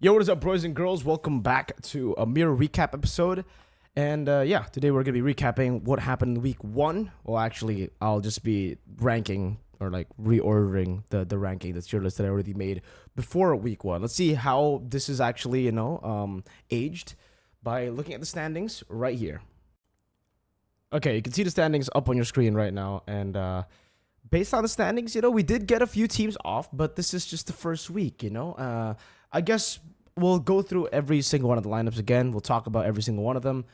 Yo, what is up, boys and girls? Welcome back to a mirror recap episode. And yeah, today we're going to be recapping what happened in week 1. Well, actually, I'll just be ranking or like reordering the ranking, the tier list that I already made before week 1. Let's see how this is actually, aged by looking at the standings right here. Okay, you can see the standings up on your screen right now. And based on the standings, we did get a few teams off, but this is just the first week, I guess we'll go through every single one of the lineups again. We'll talk about every single one of them.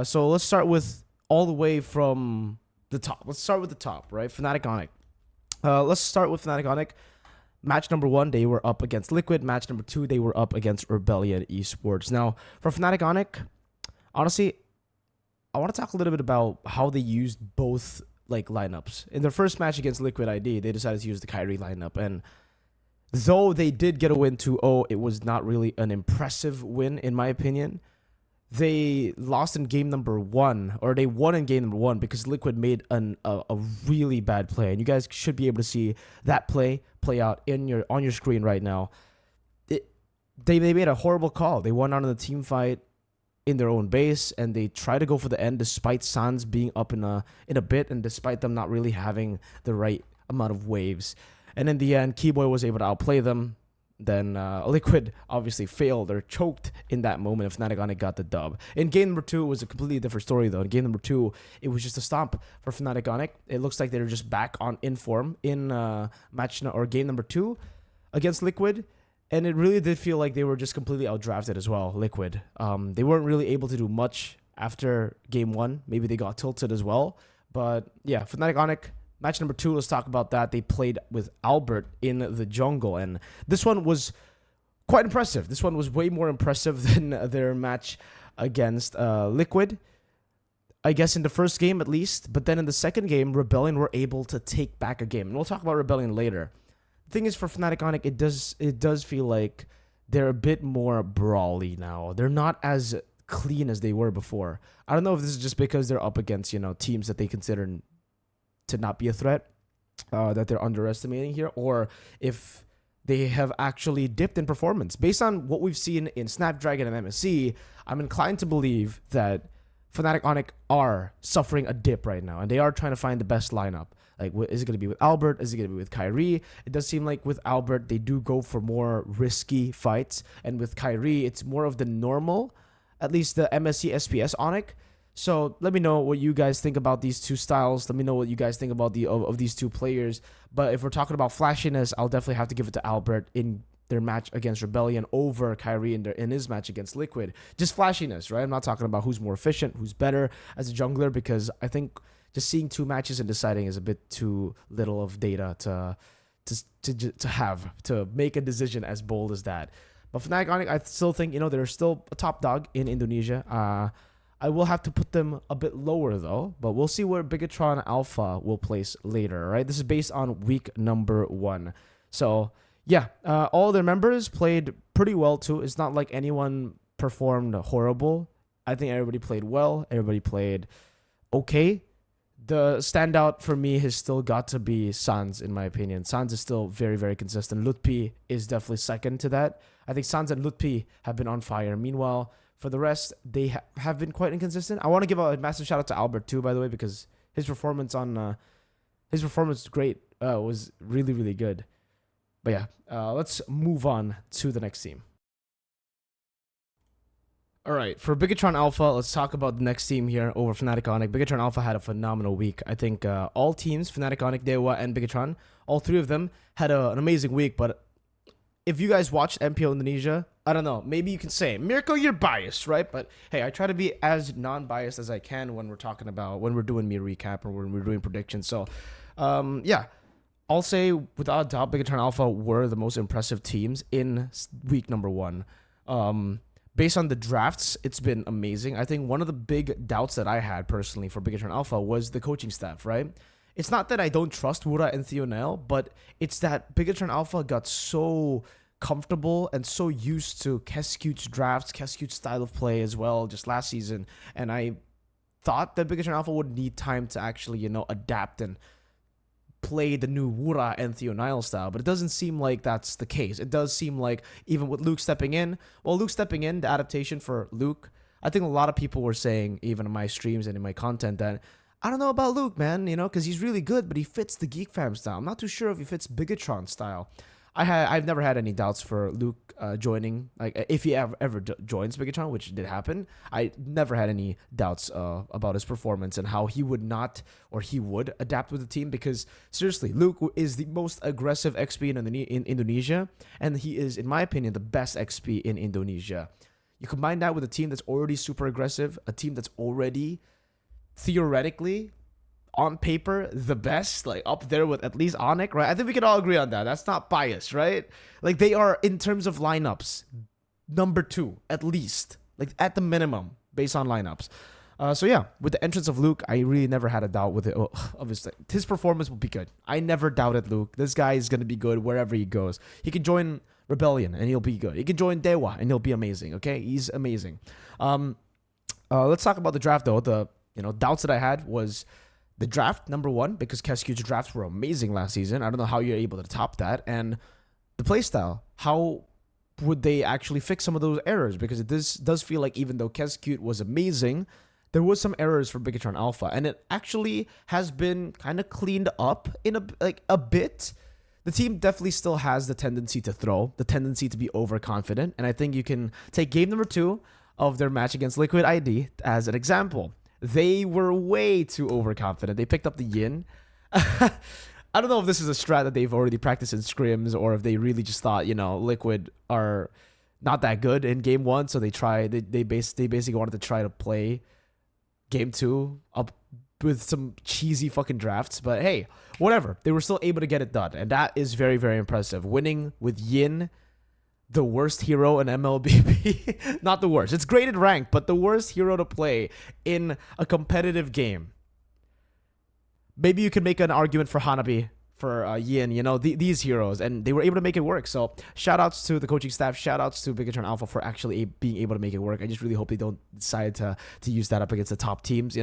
So let's start with all the way from the top. Let's start with the top, right? FNATIC ONIC. Let's start with FNATIC ONIC. Match number 1, they were up against Liquid. Match number 2, they were up against Rebellion Esports. Now, for FNATIC ONIC, honestly, I want to talk a little bit about how they used both lineups. In their first match against Liquid ID, they decided to use the Kyrie lineup, and though they did get a win 2-0, it was not really an impressive win, in my opinion. They lost in game number 1, or they won in game number 1 because Liquid made a really bad play. And you guys should be able to see that play out on your screen right now. They made a horrible call. They won out in the team fight in their own base, and they tried to go for the end despite Sans being up in a bit, and despite them not really having the right amount of waves. And in the end, Keyboy was able to outplay them. Then Liquid obviously failed or choked in that moment, if FNATIC ONIC got the dub. In game number 2, it was a completely different story, though. In game number 2, it was just a stomp for FNATIC ONIC. It looks like they're just back in form in game number 2 against Liquid. And it really did feel like they were just completely outdrafted as well, Liquid. They weren't really able to do much after game 1. Maybe they got tilted as well. But yeah, FNATIC ONIC, match number 2, let's talk about that. They played with Albert in the jungle, and this one was quite impressive. This one was way more impressive than their match against Liquid, I guess in the first game at least. But then in the second game, Rebellion were able to take back a game, and we'll talk about Rebellion later. The thing is, for FNATIC ONIC, it does feel like they're a bit more brawly now. They're not as clean as they were before. I don't know if this is just because they're up against teams that they consider to not be a threat, that they're underestimating here, or if they have actually dipped in performance. Based on what we've seen in Snapdragon and MSC, I'm inclined to believe that FNATIC ONIC are suffering a dip right now, and they are trying to find the best lineup. Like, is it going to be with Albert? Is it going to be with Kyrie? It does seem like with Albert, they do go for more risky fights, and with Kyrie, it's more of the normal, at least the MSC SPS ONIC. So let me know what you guys think about these two styles. Let me know what you guys think about of these two players. But if we're talking about flashiness, I'll definitely have to give it to Albert in their match against Rebellion over Kyrie in his match against Liquid. Just flashiness, right? I'm not talking about who's more efficient, who's better as a jungler, because I think just seeing 2 matches and deciding is a bit too little of data to have to make a decision as bold as that. But FNATIC ONIC, I still think they're still a top dog in Indonesia. I will have to put them a bit lower, though, but we'll see where BIGETRON Alpha will place later, right? This is based on week number 1. So, yeah, all their members played pretty well, too. It's not like anyone performed horrible. I think everybody played well. Everybody played okay. The standout for me has still got to be Sans, in my opinion. Sans is still very, very consistent. Lutpi is definitely second to that. I think Sans and Lutpi have been on fire. Meanwhile, for the rest, they have been quite inconsistent. I want to give a massive shout out to Albert too, by the way, because his performance was great. Was really, really good. But yeah, let's move on to the next team. All right, for BIGETRON Alpha, let's talk about the next team here over FNATIC ONIC. BIGETRON Alpha had a phenomenal week. I think all teams, FNATIC ONIC, DEWA, and BIGETRON, all 3 of them had an amazing week. But if you guys watched MPL Indonesia, I don't know, maybe you can say, Mirko, you're biased, right? But hey, I try to be as non-biased as I can when we're doing me recap or when we're doing predictions. So, yeah, I'll say without a doubt, BIGETRON Alpha were the most impressive teams in week number 1. Based on the drafts, it's been amazing. I think one of the big doubts that I had personally for BIGETRON Alpha was the coaching staff, right? It's not that I don't trust Wura and Theonel, but it's that BIGETRON Alpha got so comfortable and so used to KHEZCUTE's drafts, KHEZCUTE's style of play as well, just last season. And I thought that BIGETRON Alpha would need time to actually, adapt and play the new Wura and Theo style, but it doesn't seem like that's the case. It does seem like even with Luke stepping in, the adaptation for Luke, I think a lot of people were saying, even in my streams and in my content, that I don't know about Luke, man, you know, because he's really good, but he fits the Geek Fam style. I'm not too sure if he fits BIGETRON style. I've never had any doubts for Luke joining, like if he ever joins BIGETRON, which did happen. I never had any doubts about his performance and how he would adapt with the team, because seriously, Luke is the most aggressive XP in Indonesia, and he is, in my opinion, the best XP in Indonesia. You combine that with a team that's already super aggressive, a team that's already theoretically, on paper, the best, like up there with at least ONIC, right? I think we can all agree on that. That's not biased, right? Like they are, in terms of lineups, number 2 at least, like at the minimum, based on lineups. So yeah, with the entrance of Luke, I really never had a doubt with it. Well, obviously, his performance will be good. I never doubted Luke. This guy is gonna be good wherever he goes. He can join Rebellion and he'll be good. He can join DEWA and he'll be amazing. Okay, he's amazing. Let's talk about the draft though. The doubts that I had was the draft, number 1, because KHEZCUTE's drafts were amazing last season. I don't know how you're able to top that. And the playstyle, how would they actually fix some of those errors? Because this does feel like even though KHEZCUTE was amazing, there was some errors for BIGETRON Alpha. And it actually has been kind of cleaned up in a bit. The team definitely still has the tendency to throw, the tendency to be overconfident. And I think you can take game number 2 of their match against Liquid ID as an example. They were way too overconfident. They picked up the Yin. I don't know if this is a strat that they've already practiced in scrims, or if they really just thought, Liquid are not that good in game 1, so they basically wanted to try to play game 2 up with some cheesy fucking drafts. But hey, whatever. They were still able to get it done, and that is very, very impressive. Winning with Yin, the worst hero in MLBB. Not the worst. It's graded rank, but the worst hero to play in a competitive game. Maybe you can make an argument for Hanabi, for Yin, these heroes, and they were able to make it work. So shout outs to the coaching staff, shout outs to BIGETRON Alpha for actually being able to make it work. I just really hope they don't decide to use that up against the top teams,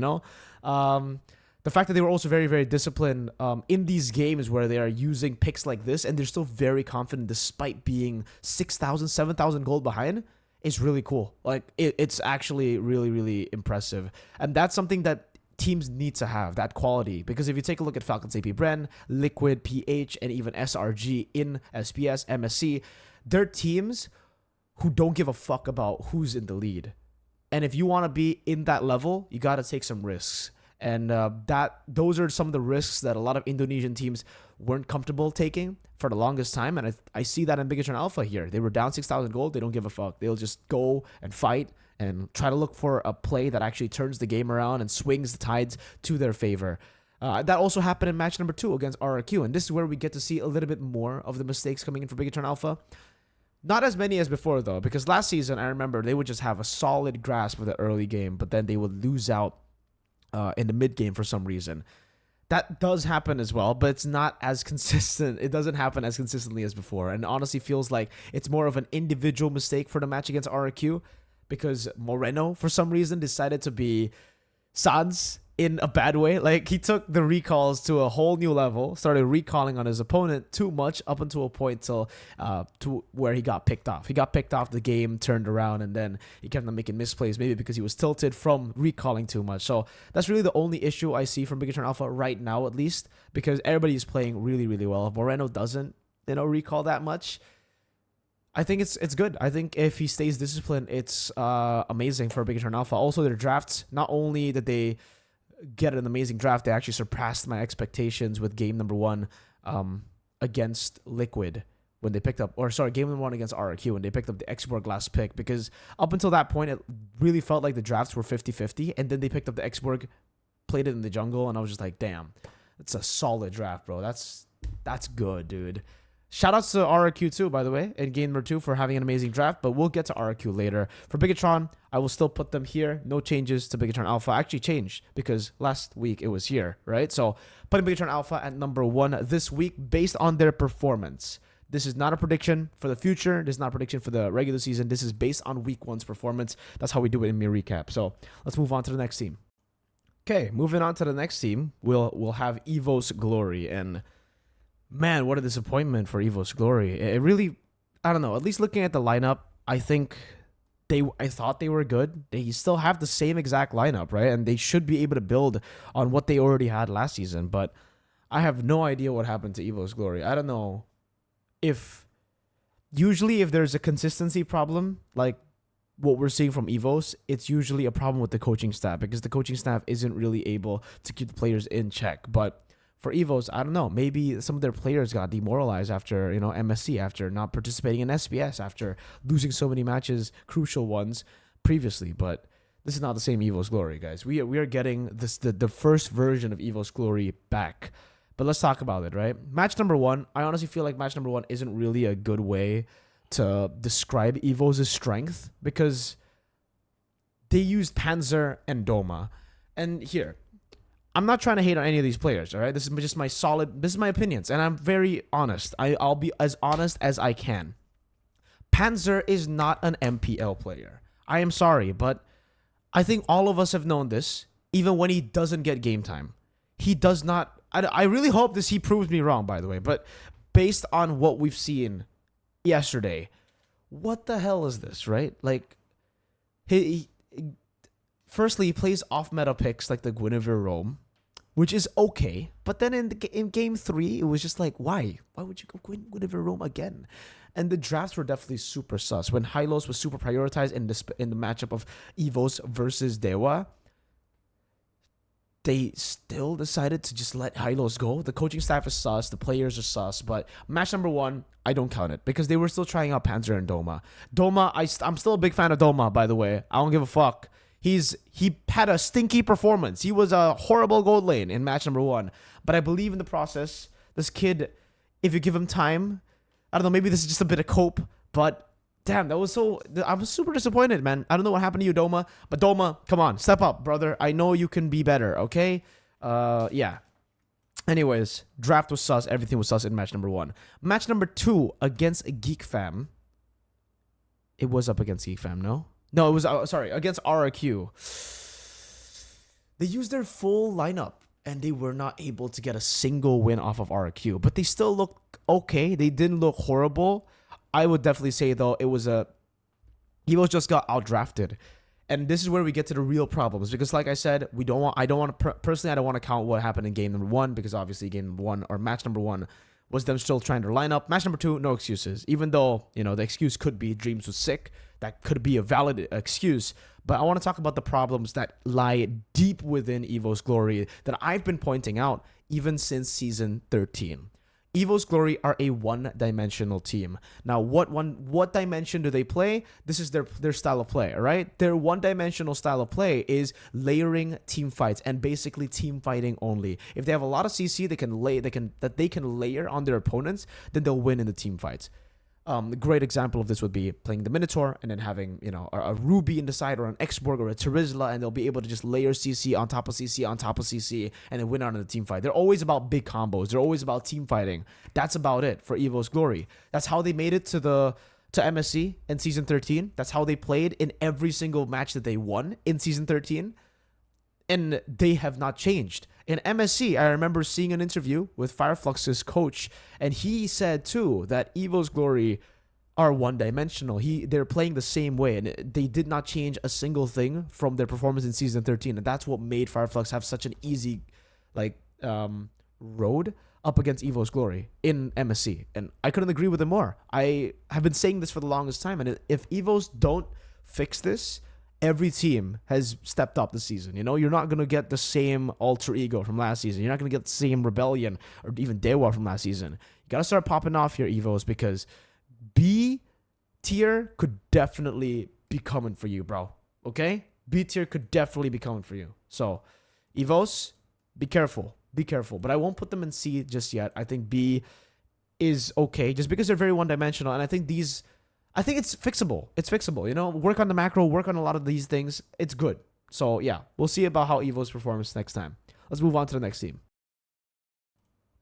The fact that they were also very, very disciplined in these games where they are using picks like this, and they're still very confident despite being 6,000, 7,000 gold behind, is really cool. Like, it's actually really, really impressive. And that's something that teams need to have, that quality. Because if you take a look at Falcons AP Bren, Liquid, PH, and even SRG in SPS, MSC, they're teams who don't give a fuck about who's in the lead. And if you want to be in that level, you got to take some risks. And those are some of the risks that a lot of Indonesian teams weren't comfortable taking for the longest time. And I see that in BIGETRON Alpha here. They were down 6,000 gold. They don't give a fuck. They'll just go and fight and try to look for a play that actually turns the game around and swings the tides to their favor. That also happened in match number 2 against RRQ. And this is where we get to see a little bit more of the mistakes coming in for BIGETRON Alpha. Not as many as before, though, because last season, I remember they would just have a solid grasp of the early game, but then they would lose out in the mid game for some reason. That does happen as well, but it's not as consistent. It doesn't happen as consistently as before, and honestly feels like it's more of an individual mistake for the match against RRQ, because Moreno, for some reason, decided to be Sans in a bad way. Like, he took the recalls to a whole new level, started recalling on his opponent too much up until a point to where he got picked off. He got picked off, the game turned around, and then he kept on making misplays, maybe because he was tilted from recalling too much. So that's really the only issue I see from BIGETRON Alpha right now, at least, because everybody is playing really, really well. If Moreno doesn't, recall that much, I think it's good. I think if he stays disciplined, it's amazing for BIGETRON Alpha. Also, their drafts, not only did they get an amazing draft, they actually surpassed my expectations with game number 1 against Liquid when they picked up, game number 1 against RRQ when they picked up the Exborg last pick, because up until that point, it really felt like the drafts were 50-50, and then they picked up the Exborg, played it in the jungle, and I was just like, damn, that's a solid draft, bro. That's good, dude. Shoutouts to RRQ too, by the way, in game number 2 for having an amazing draft, but we'll get to RRQ later. For BIGETRON, I will still put them here. No changes to BIGETRON Alpha. Actually changed because last week it was here, right? So putting BIGETRON Alpha at number 1 this week based on their performance. This is not a prediction for the future. This is not a prediction for the regular season. This is based on week 1's performance. That's how we do it in Mirror Recap. So let's move on to the next team. Okay, moving on to the next team, we'll have EVOS Glory, and man, what a disappointment for EVOS Glory. It really, I don't know. At least looking at the lineup, I thought they were good. They still have the same exact lineup, right? And they should be able to build on what they already had last season. But I have no idea what happened to EVOS Glory. I don't know if usually if there's a consistency problem, like what we're seeing from EVOS, it's usually a problem with the coaching staff because the coaching staff isn't really able to keep the players in check. But for EVOS, I don't know. Maybe some of their players got demoralized after, MSC, after not participating in SBS, after losing so many matches, crucial ones previously. But this is not the same EVOS Glory, guys. We are getting the first version of EVOS Glory back. But let's talk about it, right? Match number 1, I honestly feel like match number 1 isn't really a good way to describe EVOS' strength because they used Panzer and Doma. And here, I'm not trying to hate on any of these players, all right? This is just this is my opinions, and I'm very honest. I'll be as honest as I can. Panzer is not an MPL player. I am sorry, but I think all of us have known this, even when he doesn't get game time. He does not... I really hope he proves me wrong, by the way, but based on what we've seen yesterday, what the hell is this, right? Like, firstly, he plays off-meta picks like the Guinevere Roam, which is okay, but then in game 3, it was just like, why would you go Guinevere Roam again? And the drafts were definitely super sus. When Hylos was super prioritized in the matchup of EVOS versus DEWA, they still decided to just let Hylos go. The coaching staff is sus, the players are sus, but match number 1, I don't count it because they were still trying out Panzer and Doma. Doma, I'm still a big fan of Doma, by the way. I don't give a fuck. He had a stinky performance. He was a horrible gold lane in match number 1, but I believe in the process. This kid, if you give him time, I don't know, maybe this is just a bit of cope, but damn, I was super disappointed, man. I don't know what happened to you, Doma, but Doma, come on, step up, brother. I know you can be better, okay? Yeah. Anyways, draft was sus. Everything was sus in match number 1. Match number 2 against GEEK Fam. It was up against GEEK Fam, no? No, it was, against RRQ. They used their full lineup, and they were not able to get a single win off of RRQ, but they still looked okay. They didn't look horrible. I would definitely say, though, EVOS just got outdrafted. And this is where we get to the real problems. Because like I said, I don't want to count what happened in game number 1, because obviously game number 1 or match number 1 was them still trying their lineup. Match number 2, no excuses. Even though, the excuse could be Dreams was sick. That could be a valid excuse. But I want to talk about the problems that lie deep within EVOS Glory that I've been pointing out even since Season 13. EVOS Glory are a one-dimensional team. Now, what dimension do they play? This is their style of play, all right? Their one-dimensional style of play is layering team fights and basically team fighting only. If they have a lot of CC they can layer on their opponents, then they'll win in the team fights. A great example of this would be playing the Minotaur and then having, a Ruby in the side or an Xborg or a Terizla, and they'll be able to just layer CC on top of CC on top of CC and then win out in the team fight. They're always about big combos. They're always about team fighting. That's about it for EVOS Glory. That's how they made it to MSC in Season 13. That's how they played in every single match that they won in Season 13. And they have not changed. In MSC, I remember seeing an interview with Fireflux's coach, and he said too that EVOS Glory are one-dimensional. They're playing the same way, and they did not change a single thing from their performance in Season 13, and that's what made Fireflux have such an easy road up against EVOS Glory in MSC. And I couldn't agree with him more. I have been saying this for the longest time, and if EVOS don't fix this, every team has stepped up this season. You're not going to get the same alter ego from last season. You're not going to get the same Rebellion or even DEWA from last season. You got to start popping off here, EVOS, because B tier could definitely be coming for you, bro. Okay? B tier could definitely be coming for you. So, EVOS, be careful. Be careful. But I won't put them in C just yet. I think B is okay just because they're very one-dimensional. And I think it's fixable. It's fixable. Work on the macro, work on a lot of these things. It's good. So, yeah, we'll see about how EVOS performs next time. Let's move on to the next team.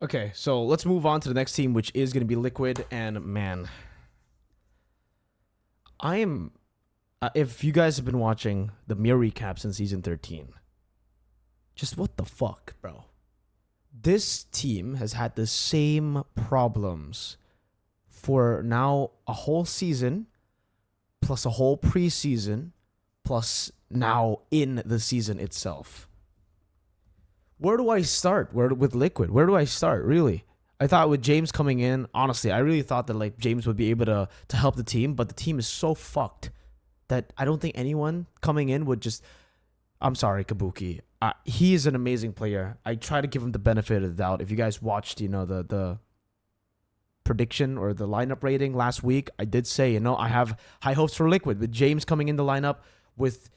Okay, so let's move on to the next team, which is going to be Liquid. And, man, if you guys have been watching the mirror recaps in Season 13, Just what the fuck, bro? This team has had the same problems for now a whole season, plus a whole preseason, plus now in the season itself. Where do I start? With Liquid? Where do I start? Really? I thought with James coming in, honestly, I really thought that like James would be able to help the team, but the team is so fucked that I don't think anyone coming in would just. I'm sorry, Kabuki. He is an amazing player. I try to give him the benefit of the doubt. If you guys watched, the prediction or the lineup rating last week, I did say, I have high hopes for Liquid with James coming in the lineup, with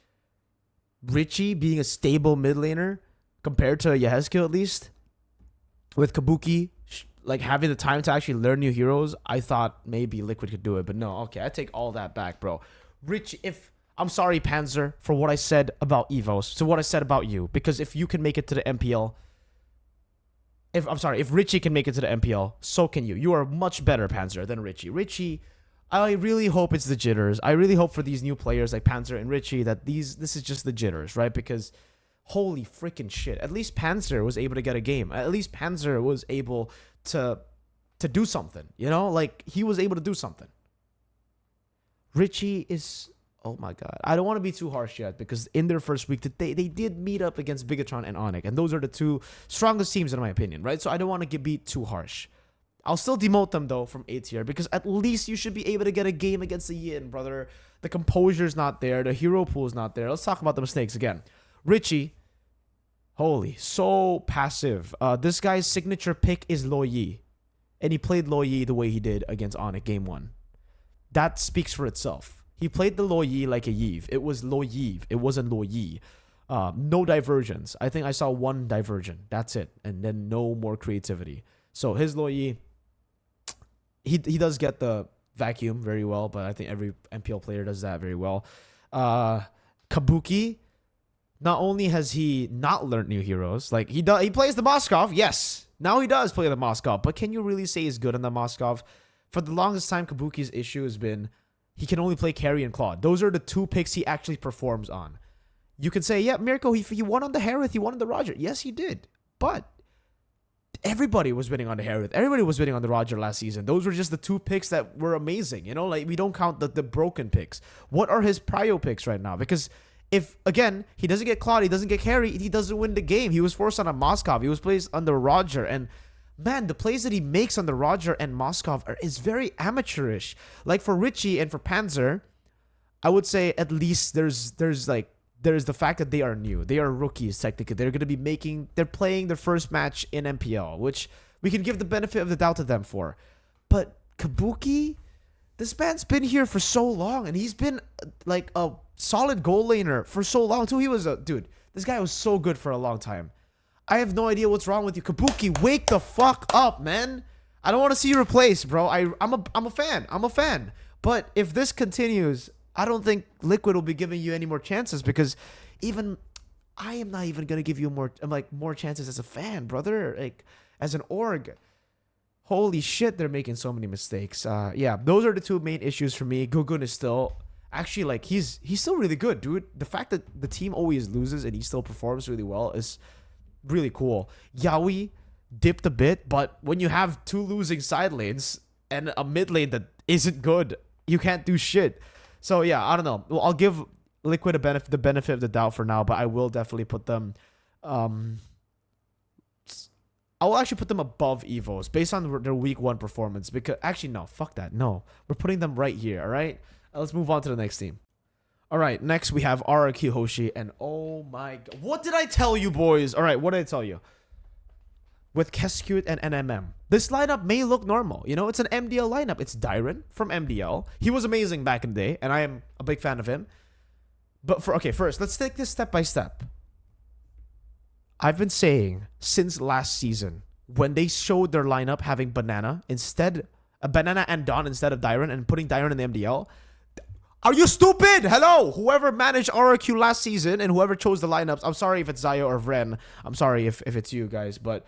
Richie being a stable mid laner compared to KHEZCUTE at least, with Kabuki like having the time to actually learn new heroes. I thought maybe Liquid could do it, but no. Okay, I take all that back, bro. Richie, I'm sorry, Panzer, for what I said about EVOS, to what I said about you. Because if you can make it to the MPL, if Richie can make it to the MPL, so can you. You are much better, Panzer, than Richie. Richie, I really hope it's the jitters. I really hope for these new players like Panzer and Richie that this is just the jitters, right? Because holy freaking shit. At least Panzer was able to get a game. At least Panzer was able to do something, Like, he was able to do something. Richie is... Oh my god. I don't want to be too harsh yet, because in their first week, they did meet up against BIGETRON and ONIC, and those are the two strongest teams in my opinion, right? So I don't want to be too harsh. I'll still demote them, though, from A tier, because at least you should be able to get a game against the Yin, brother. The composure's not there. The hero pool's not there. Let's talk about the mistakes again. Richie, holy, so passive. This guy's signature pick is Lo Yi, and he played Lo Yi the way he did against ONIC game 1. That speaks for itself. He played the Lo Yi like a Yve. It was Lo Yve. It wasn't Lo Yi. No diversions. I think I saw one diversion. That's it. And then no more creativity. So his Lo Yi, he does get the vacuum very well, but I think every MPL player does that very well. Kabuki, not only has he not learned new heroes, like he plays the Moskov, yes. Now he does play the Moskov, but can you really say he's good on the Moskov? For the longest time, Kabuki's issue has been he can only play carry and Claude. Those are the two picks he actually performs on. You can say, yeah, Mirko, he won on the Harith, he won on the Roger. Yes, he did. But everybody was winning on the Harith. Everybody was winning on the Roger last season. Those were just the two picks that were amazing. Like, we don't count the broken picks. What are his prio picks right now? Because if, again, he doesn't get Claude, he doesn't get carry, he doesn't win the game. He was forced on a Moskov. He was placed on the Roger. And man, the plays that he makes on the Roger and Moskov is very amateurish. Like for Richie and for Panzer, I would say at least there's the fact that they are new. They are rookies, technically. They're playing their first match in MPL, which we can give the benefit of the doubt to them for. But Kabuki, this man's been here for so long, and he's been like a solid goal laner for so long too. Dude, this guy was so good for a long time. I have no idea what's wrong with you. Kabuki, wake the fuck up, man. I don't want to see you replaced, bro. I'm a fan. I'm a fan. But if this continues, I don't think Liquid will be giving you any more chances, because even I am not even gonna give you more chances as a fan, brother. Like, as an org. Holy shit, they're making so many mistakes. Yeah, those are the two main issues for me. Gugun is still actually, like, he's still really good, dude. The fact that the team always loses and he still performs really well is really cool. Yaoi dipped a bit, but when you have two losing side lanes and a mid lane that isn't good, you can't do shit. So yeah, I don't know. Well, I'll give Liquid the benefit of the doubt for now, but I will definitely put them. I will actually put them above EVOS based on their week 1 performance. Because actually, no, fuck that. No, we're putting them right here. All right, let's move on to the next team. All right, next we have RRQ HOSHI, and oh my god, what did I tell you, boys? All right, what did I tell you? With KHEZCUTE and NMM, this lineup may look normal. It's an MDL lineup. It's Dyron from MDL. He was amazing back in the day, and I am a big fan of him. But first, let's take this step by step. I've been saying since last season, when they showed their lineup having Banana and Dawn instead of Dyron, and putting Dyron in the MDL. Are you stupid? Hello, whoever managed RRQ last season and whoever chose the lineups. I'm sorry if it's Zaya or Vren. I'm sorry if it's you guys, but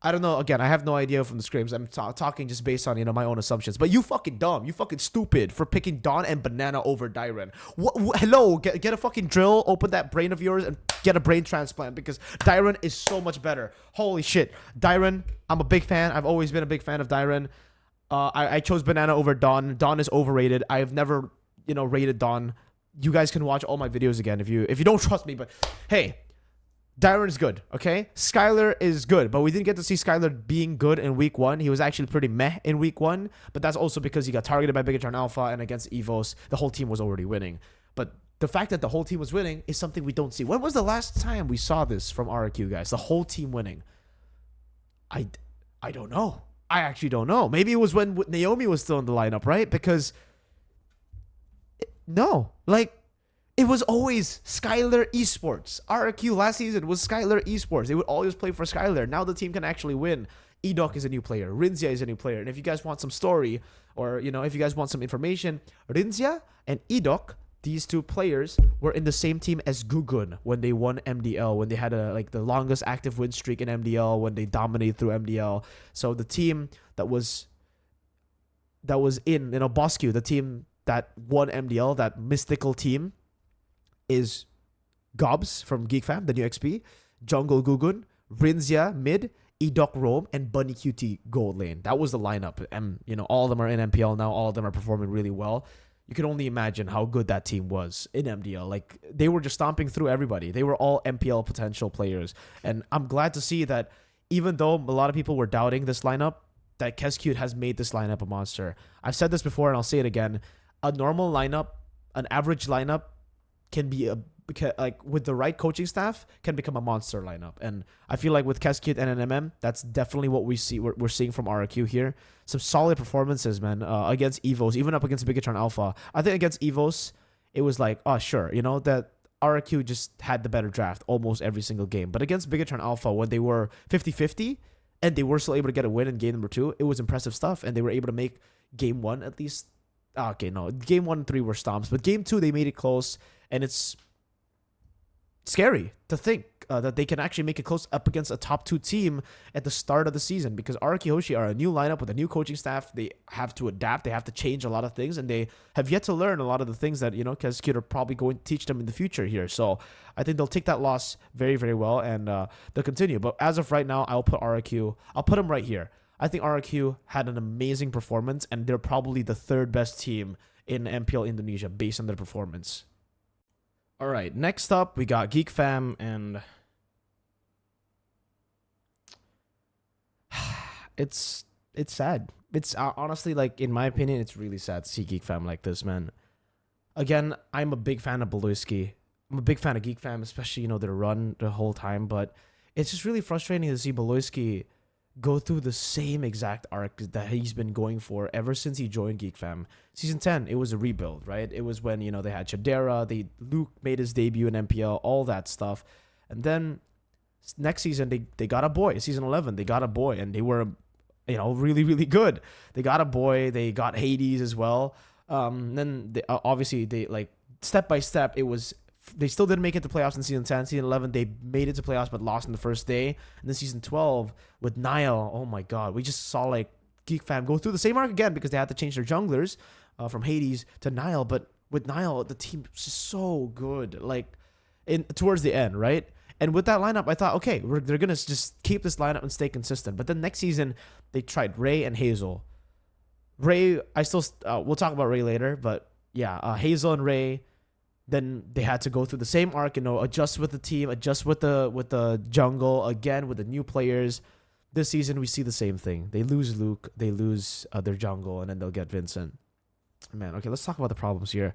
I don't know. Again, I have no idea from the scrims. I'm talking just based on, my own assumptions. But you fucking dumb. You fucking stupid for picking Dawn and Banana over Dyren. Hello? Get a fucking drill, open that brain of yours, and get a brain transplant because Dyren is so much better. Holy shit. Dyren, I'm a big fan. I've always been a big fan of Dyren. I chose Banana over Dawn. Dawn is overrated. I have never, rated Dawn. You guys can watch all my videos again if you don't trust me. But hey, Dyren is good, okay? Skylar is good, but we didn't get to see Skylar being good in week 1. He was actually pretty meh in week 1, but that's also because he got targeted by BIGETRON Alpha, and against EVOS, the whole team was already winning. But the fact that the whole team was winning is something we don't see. When was the last time we saw this from RRQ, guys? The whole team winning. I don't know. I actually don't know. Maybe it was when Naomi was still in the lineup, right? Because no, like, it was always Skylar Esports. RRQ last season was Skylar Esports. They would always play for Skylar. Now the team can actually win. Edok is a new player. Rinzia is a new player. And if you guys want some story, or, if you guys want some information, Rinzia and Edok, these two players, were in the same team as Gugun when they won MDL, when they had the longest active win streak in MDL, when they dominated through MDL. So the team that was in, Bosque, the team that won MDL, that mystical team, is Gobs from Geek Fam, the new XP, Jungle Gugun, Rinzia mid, Edok Rome, and Bunny QT gold lane. That was the lineup. And, all of them are in MPL now. All of them are performing really well. You can only imagine how good that team was in MDL. Like, they were just stomping through everybody. They were all MPL potential players. And I'm glad to see that even though a lot of people were doubting this lineup, that KHEZCUTE has made this lineup a monster. I've said this before and I'll say it again. A normal lineup, an average lineup, can be with the right coaching staff, can become a monster lineup. And I feel like with KHEZCUTE and NMM, that's definitely what we're seeing from RRQ here. Some solid performances, man, against EVOS, even up against BIGETRON Alpha. I think against EVOS, it was like, oh, sure, that RRQ just had the better draft almost every single game. But against BIGETRON Alpha, when they were 50-50, and they were still able to get a win in game number 2, it was impressive stuff. And they were able to make game 1 at least. Okay, no, game 1 and 3 were stomps, but game 2, they made it close. And it's scary to think that they can actually make it close up against a top 2 team at the start of the season, because RRQ HOSHI are a new lineup with a new coaching staff. They have to adapt. They have to change a lot of things, and they have yet to learn a lot of the things that, KHEZCUTE are probably going to teach them in the future here. So I think they'll take that loss very, very well, and they'll continue. But as of right now, I'll put RRQ. I'll put them right here. I think RRQ had an amazing performance, and they're probably the 3rd best team in MPL Indonesia based on their performance. All right, next up, we got Geek Fam, and it's sad. It's honestly, like, in my opinion, it's really sad to see Geek Fam like this, man. Again, I'm a big fan of Beloyski. I'm a big fan of Geek Fam, especially, their run the whole time, but it's just really frustrating to see Beloyski go through the same exact arc that he's been going for ever since he joined Geek Fam. Season 10, it was a rebuild, right? It was when, they had Chadera, Luke made his debut in MPL, all that stuff. And then next season, they got a boy. Season 11, they got a boy, and they were, really, really good. They got a boy. They got Hades as well. Then, obviously, step by step, they still didn't make it to playoffs in Season 10. Season 11, they made it to playoffs but lost in the first day. And then Season 12 with Nile, oh my god. We just saw, Geek Fam go through the same arc again because they had to change their junglers from Hades to Nile. But with Nile, the team was just so good, towards the end, right? And with that lineup, I thought, okay, they're going to just keep this lineup and stay consistent. But then next season, they tried Ray and Hazel. Ray, we'll talk about Ray later, but yeah, Hazel and Ray. Then they had to go through the same arc, adjust with the team, adjust with the jungle, again with the new players. This season, we see the same thing. They lose Luke, they lose their jungle, and then they'll get Vincent. Man, okay, let's talk about the problems here.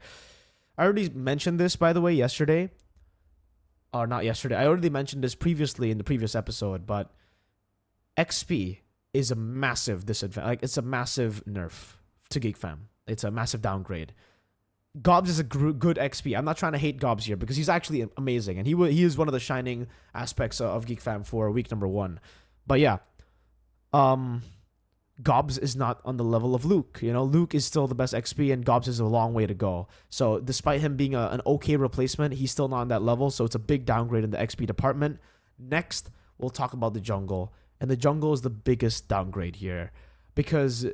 I already mentioned this, by the way, yesterday. Or not yesterday. I already mentioned this previously in the previous episode, but XP is a massive disadvantage. It's a massive nerf to Geek Fam. It's a massive downgrade. Gobs is a good XP. I'm not trying to hate Gobs here because he's actually amazing. And he is one of the shining aspects of Geek Fam for week number 1. But yeah, Gobs is not on the level of Luke. Luke is still the best XP and Gobs is a long way to go. So despite him being an okay replacement, he's still not on that level. So it's a big downgrade in the XP department. Next, we'll talk about the jungle. and the jungle is the biggest downgrade here. Because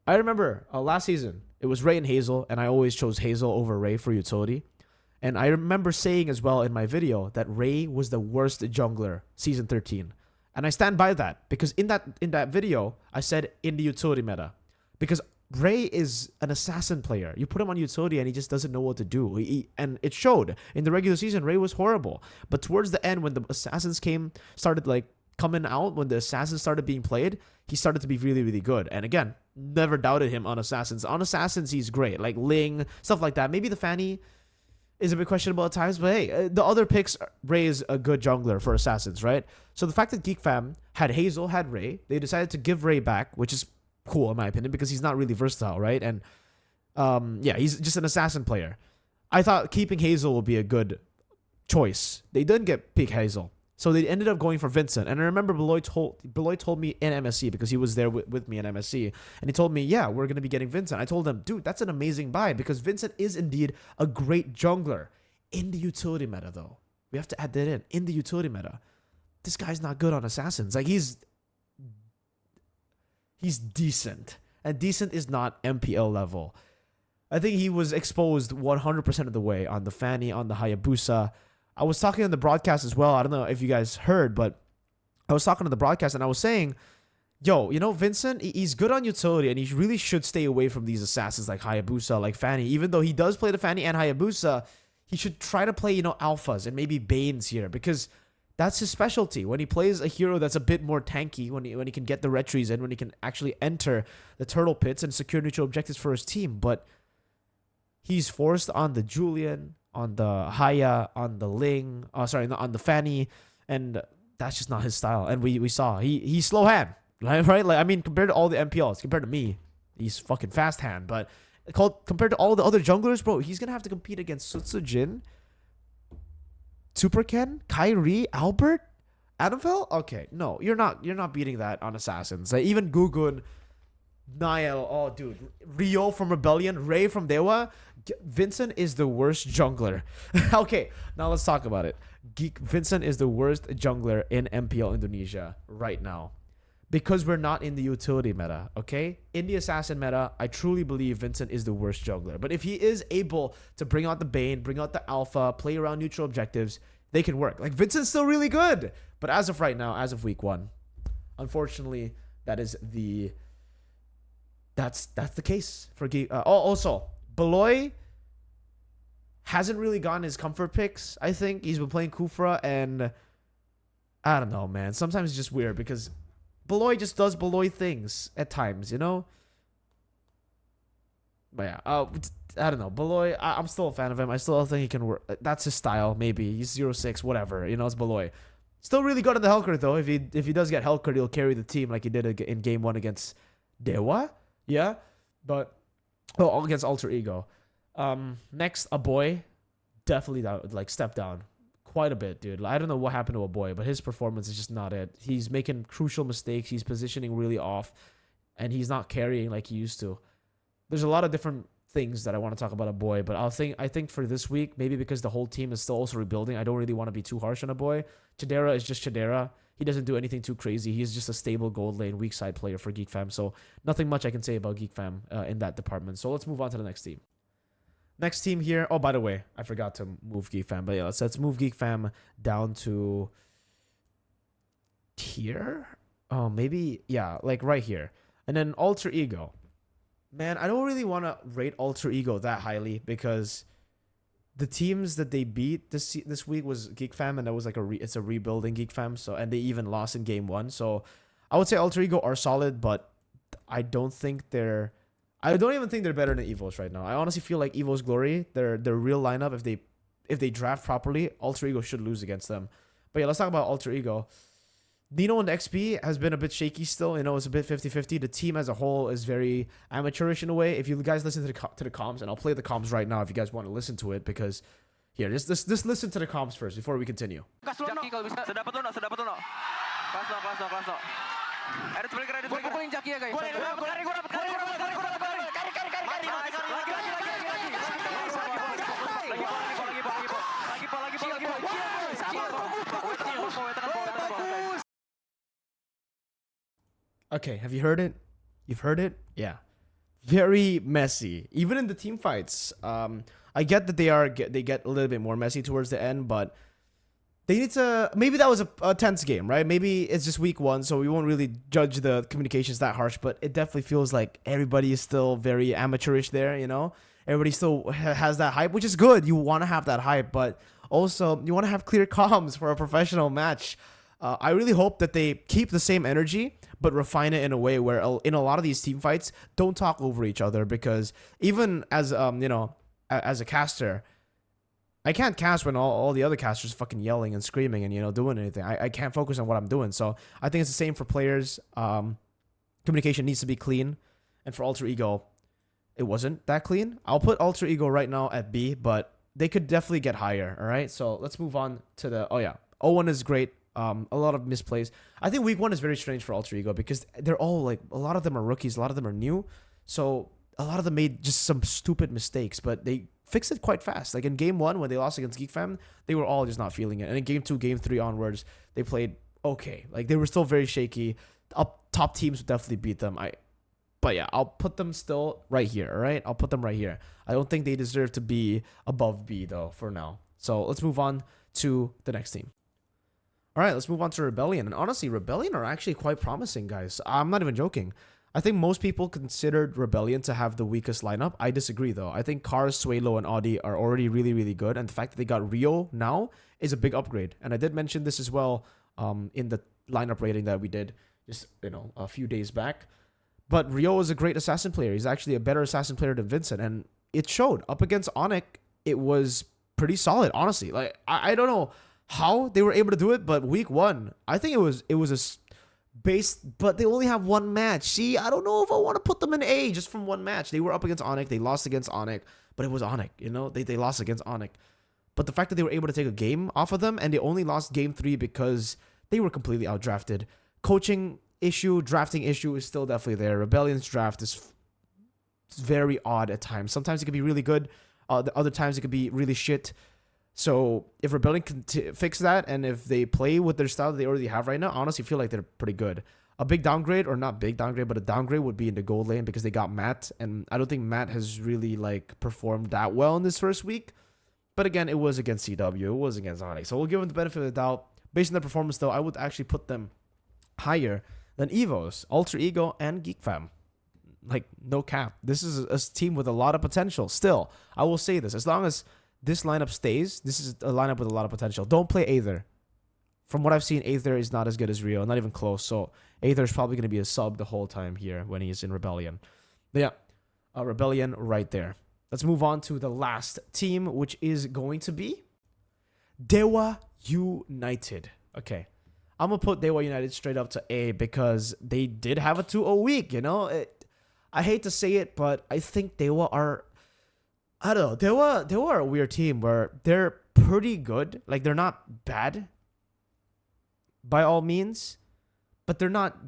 I remember last season, it was Ray and Hazel, and I always chose Hazel over Ray for utility. And I remember saying as well in my video that Ray was the worst jungler season 13. And I stand by that, because in that video, I said in the utility meta. Because Ray is an assassin player. You put him on utility and he just doesn't know what to do. And it showed. In the regular season, Ray was horrible. But towards the end, when the assassins started like coming out, when the assassins started being played, he started to be really, really good. And again, never doubted him on assassins. On assassins, he's great. Like Ling, stuff like that. Maybe the Fanny is a bit questionable at times, but hey, the other picks, Ray is a good jungler for assassins, right? So the fact that Geek Fam had Hazel, had Ray, they decided to give Ray back, which is cool in my opinion, because he's not really versatile, right? And yeah, he's just an assassin player. I thought keeping Hazel would be a good choice. They didn't pick Hazel, so they ended up going for Vincent. And I remember Beloy told me in MSC, because he was there with me in MSC, and he told me, yeah, we're gonna be getting Vincent. I told him, dude, that's an amazing buy, because Vincent is indeed a great jungler in the utility meta. Though we have to add that in the utility meta. This guy's not good on assassins. Like he's decent, and decent is not MPL level. I think he was exposed 100% of the way on the Fanny, on the Hayabusa. I was talking on the broadcast as well. I don't know if you guys heard, but I was talking on the broadcast and I was saying, yo, you know, Vincent, he's good on utility and he really should stay away from these assassins like Hayabusa, like Fanny. Even though he does play the Fanny and Hayabusa, he should try to play, you know, alphas and maybe Banes here, because that's his specialty. When he plays a hero that's a bit more tanky, when he can get the retries in, when he can actually enter the turtle pits and secure neutral objectives for his team. But he's forced on the Julian, on the Haya, on the Ling, on the Fanny, and that's just not his style. And we saw he's slow hand, right? Like I mean, compared to all the MPLs, compared to me, he's fucking fast hand. But compared to all the other junglers, bro, he's gonna have to compete against Sutsujin, Super Ken, Kyrie, Albert, Annabelle. Okay, no, you're not beating that on assassins. Like even Gugun, Niall, oh dude, Rio from Rebellion, Ray from DEWA. Vincent is the worst jungler. Okay, now let's talk about it. Vincent is the worst jungler in MPL Indonesia right now, because we're not in the utility meta. Okay, in the assassin meta, I truly believe Vincent is the worst jungler. But if he is able to bring out the Bane, bring out the Alpha, play around neutral objectives, they can work. Like Vincent's still really good, but as of right now, as of week 1, unfortunately, that's the case for Geek. Also, Beloy hasn't really gotten his comfort picks. I think he's been playing Kufra, and I don't know, man. Sometimes it's just weird because Beloy just does Beloy things at times, you know? But yeah, I don't know. Beloy, I'm still a fan of him. I still think he can work. That's his style, maybe. He's 0-6, whatever. You know, it's Beloy. Still really good in the Hellcurt, though. If he does get Hellcurt, he'll carry the team like he did in Game 1 against DEWA. Yeah? But, oh, against Alter Ego. Next, a boy. Definitely, like, step down. Quite a bit, dude. I don't know what happened to a boy, but his performance is just not it. He's making crucial mistakes. He's positioning really off, and he's not carrying like he used to. There's a lot of different things that I want to talk about a boy, but I think for this week, maybe because the whole team is still also rebuilding, I don't really want to be too harsh on a boy. Chidera is just Chidera. He doesn't do anything too crazy. He's just a stable gold lane, weak side player for Geek Fam. So nothing much I can say about Geek Fam in that department. So let's move on to the next team. Next team here. Oh, by the way, I forgot to move Geek Fam. But yeah, let's move Geek Fam down to here. Oh, maybe, yeah, like right here. And then Alter Ego. Man, I don't really want to rate Alter Ego that highly because the teams that they beat this week was Geek Fam, and that was like it's a rebuilding Geek Fam. So, and they even lost in Game 1. So I would say Alter Ego are solid, but I don't even think they're better than EVOS right now. I honestly feel like EVOS Glory, their real lineup, if they draft properly, Alter Ego should lose against them. But yeah, let's talk about Alter Ego. Dino and XP has been a bit shaky still. You know, it's a bit 50-50. The team as a whole is very amateurish in a way. If you guys listen to the comms, and I'll play the comms right now if you guys want to listen to it, because here, just listen to the comms first before we continue. Okay, have you heard it? You've heard it? Yeah. Very messy. Even in the team fights. I get that they get a little bit more messy towards the end, but they need to. Maybe that was a tense game, right? Maybe it's just week 1, so we won't really judge the communications that harsh. But it definitely feels like everybody is still very amateurish there. You know, everybody still has that hype, which is good. You want to have that hype, but also you want to have clear comms for a professional match. I really hope that they keep the same energy, but refine it in a way where in a lot of these team fights, don't talk over each other, because even as as a caster, I can't cast when all the other casters fucking yelling and screaming and doing anything. I can't focus on what I'm doing. So I think it's the same for players. Communication needs to be clean, and for Alter Ego, it wasn't that clean. I'll put Alter Ego right now at B, but they could definitely get higher. All right, so let's move on to the O1 is great. A lot of misplays. I think week 1 is very strange for Alter Ego because they're all like, a lot of them are rookies, a lot of them are new. So a lot of them made just some stupid mistakes, but they fixed it quite fast. Like in game 1, when they lost against GEEK Fam, they were all just not feeling it. And in game 2, game 3 onwards, they played okay. Like they were still very shaky. Top teams would definitely beat them. But yeah, I'll put them still right here. All right, I'll put them right here. I don't think they deserve to be above B though for now. So let's move on to the next team. All right, let's move on to Rebellion. And honestly, Rebellion are actually quite promising, guys. I'm not even joking. I think most people considered Rebellion to have the weakest lineup. I disagree, though. I think Cars, Suelo, and Audi are already really, really good. And the fact that they got Rio now is a big upgrade. And I did mention this as well in the lineup rating that we did just, a few days back. But Rio is a great assassin player. He's actually a better assassin player than Vincent. And it showed. Up against ONIC, it was pretty solid, honestly. Like, I don't know how they were able to do it, but week 1, I think it was a base, but they only have 1 match. See, I don't know if I want to put them in A just from 1 match. They were up against ONIC, they lost against ONIC, but it was ONIC, they lost against ONIC. But the fact that they were able to take a game off of them, and they only lost game 3 because they were completely outdrafted. Coaching issue, drafting issue is still definitely there. Rebellion's draft is very odd at times. Sometimes it could be really good, other times it could be really shit. So if Rebellion can fix that, and if they play with their style that they already have right now, I honestly feel like they're pretty good. A big downgrade, or not big downgrade, but a downgrade would be in the gold lane because they got Matt, and I don't think Matt has really performed that well in this first week. But again, it was against CW, it was against ONIC, so we'll give them the benefit of the doubt. Based on their performance, though, I would actually put them higher than EVOS, Alter Ego, and GEEK Fam. Like, no cap. This is a team with a lot of potential. Still, I will say this: as long as this lineup stays, this is a lineup with a lot of potential. Don't play Aether. From what I've seen, Aether is not as good as Rio, not even close. So Aether is probably going to be a sub the whole time here when he's in Rebellion. But yeah, Rebellion right there. Let's move on to the last team, which is going to be DEWA United. Okay, I'm going to put DEWA United straight up to A because they did have a 2-0 week, I hate to say it, but I think DEWA are... I don't know. They were a weird team where they're pretty good. Like, they're not bad by all means, but they're not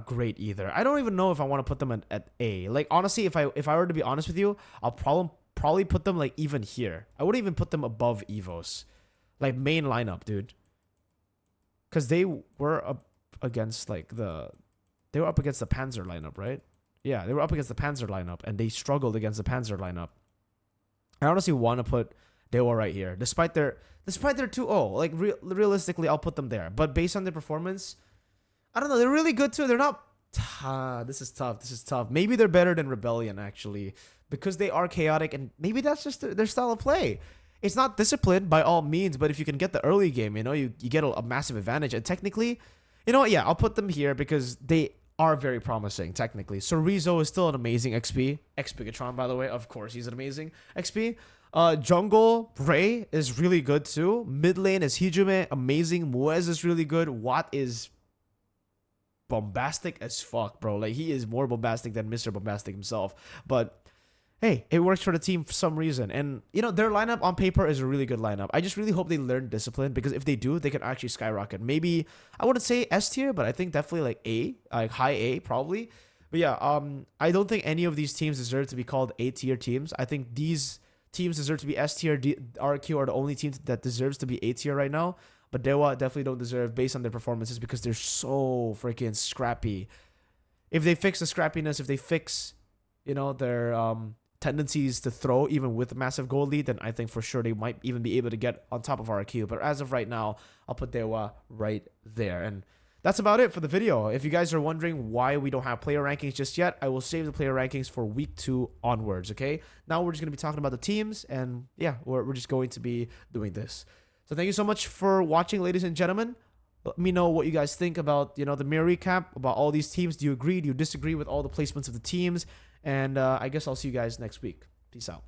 great either. I don't even know if I want to put them at A. Like, honestly, if I were to be honest with you, I'll probably put them like even here. I wouldn't even put them above EVOS, like main lineup, dude. Because they were up against the Panzer lineup, right? Yeah, they were up against the Panzer lineup, and they struggled against the Panzer lineup. I honestly want to put DEWA right here, despite their 2-0. Like, realistically, I'll put them there. But based on their performance, I don't know. They're really good too. They're not... this is tough. Maybe they're better than Rebellion, actually, because they are chaotic, and maybe that's just their style of play. It's not disciplined by all means, but if you can get the early game, you get a massive advantage. And technically, yeah, I'll put them here because they are very promising, technically. Sorizo is still an amazing XP. X-BIGETRON, by the way. Of course, he's an amazing XP. Jungle, Ray is really good, too. Mid lane is Hijume, amazing. Muez is really good. Watt is bombastic as fuck, bro. Like, he is more bombastic than Mr. Bombastic himself. But hey, it works for the team for some reason. And, their lineup on paper is a really good lineup. I just really hope they learn discipline, because if they do, they can actually skyrocket. Maybe, I wouldn't say S tier, but I think definitely like A, like high A probably. But yeah, I don't think any of these teams deserve to be called A tier teams. I think these teams deserve to be S tier. RRQ are the only teams that deserves to be A tier right now. But But DEWA definitely don't deserve based on their performances because they're so freaking scrappy. If they fix the scrappiness, if they fix, you know, their tendencies to throw even with a massive goal lead, then I think for sure they might even be able to get on top of RRQ. But as of right now, I'll put DEWA right there. And that's about it for the video. If you guys are wondering why we don't have player rankings just yet, I will save the player rankings for week 2 onwards, okay? Now we're just going to be talking about the teams, and yeah, we're just going to be doing this. So thank you so much for watching, ladies and gentlemen. Let me know what you guys think about, you know, the mirror recap, about all these teams. Do you agree? Do you disagree with all the placements of the teams? And I guess I'll see you guys next week. Peace out.